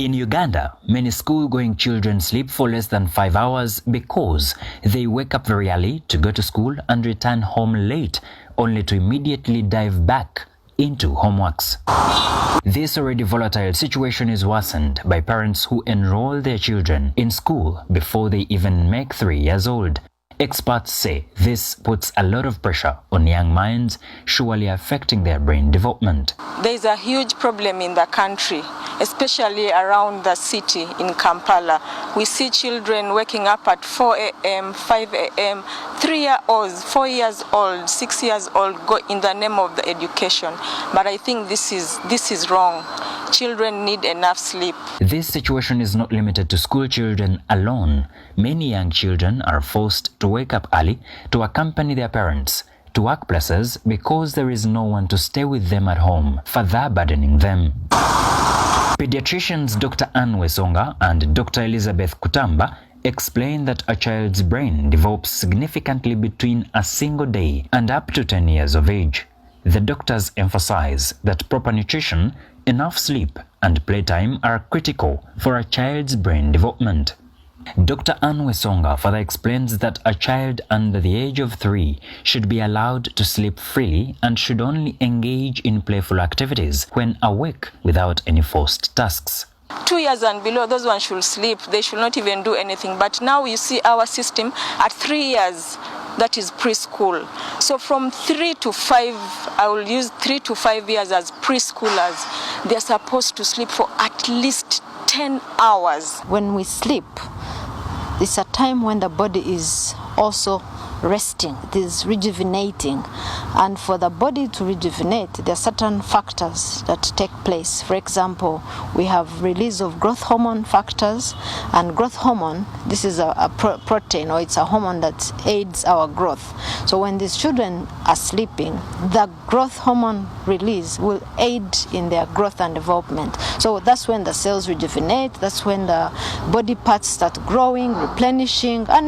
In Uganda, many school-going children sleep for less than 5 hours because they wake up very early to go to school and return home late, only to immediately dive back into homeworks. This already volatile situation is worsened by parents who enroll their children in school before they even make 3 years old. Experts say this puts a lot of pressure on young minds, surely affecting their brain development. There is a huge problem in the country, especially around the city in Kampala. We see children waking up at 4 a.m., 5 a.m., 3-year-olds, 4 years old, 6 years old go in the name of the education. But I think this is wrong. Children need enough sleep. This situation is not limited to school children alone. Many young children are forced to wake up early to accompany their parents to workplaces because there is no one to stay with them at home, further burdening them. Pediatricians Dr. Anne Wesonga and Dr. Elizabeth Kutamba explain that a child's brain develops significantly between a single day and up to 10 years of age. The doctors emphasize that proper nutrition, enough sleep, and playtime are critical for a child's brain development. Dr. Anne Wesonga further explains that a child under the age of 3 should be allowed to sleep freely and should only engage in playful activities when awake without any forced tasks. 2 years and below, those ones should sleep. They should not even do anything. But now you see our system at 3 years, that is preschool. So from 3 to 5, I will use 3 to 5 years as preschoolers. They're supposed to sleep for at least 10 hours. When we sleep, it's a time when the body is also resting, it is rejuvenating. And for the body to rejuvenate, there are certain factors that take place. For example, we have release of growth hormone factors, and growth hormone, this is a protein, or it's a hormone that aids our growth. So when these children are sleeping, the growth hormone release will aid in their growth and development. So that's when the cells rejuvenate, that's when the body parts start growing, replenishing, and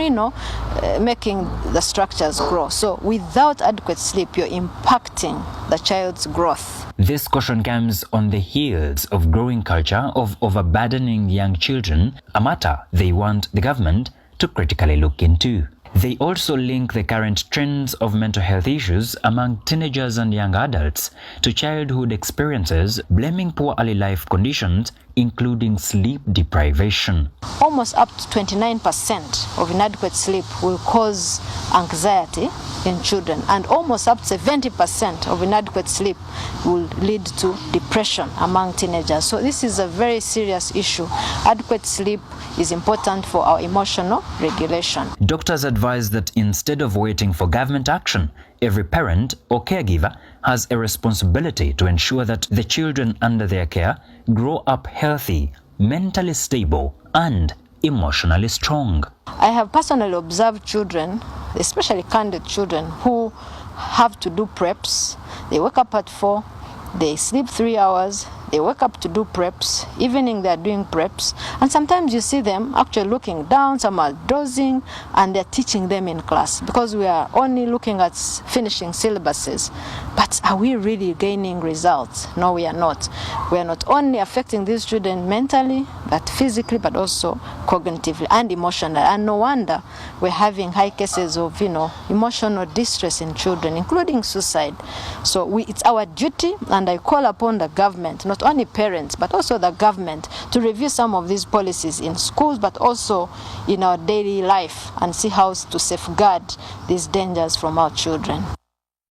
making the structures grow. So without adequate sleep, you're impacting the child's growth. This caution comes on the heels of growing culture of overburdening young children, a matter they want the government to critically look into. They also link the current trends of mental health issues among teenagers and young adults to childhood experiences, blaming poor early life conditions, including sleep deprivation. Almost up to 29% of inadequate sleep will cause anxiety in children, and almost up to 70% of inadequate sleep will lead to depression among teenagers. So this is a very serious issue. Adequate sleep is important for our emotional regulation. Doctors advise that instead of waiting for government action, every parent or caregiver has a responsibility to ensure that the children under their care grow up healthy, mentally stable, and emotionally strong. I have personally observed children, especially candid children, who have to do preps. They wake up at 4, they sleep 3 hours, they wake up to do preps, evening they're doing preps, and sometimes you see them actually looking down, some are dozing, and they're teaching them in class because we are only looking at finishing syllabuses. But are we really gaining results? No, we are not. We are not only affecting these children mentally, but physically, but also cognitively and emotionally. And no wonder we're having high cases of, emotional distress in children, including suicide. So it's our duty, and I call upon the government, not only parents, but also the government, to review some of these policies in schools, but also in our daily life, and see how to safeguard these dangers from our children.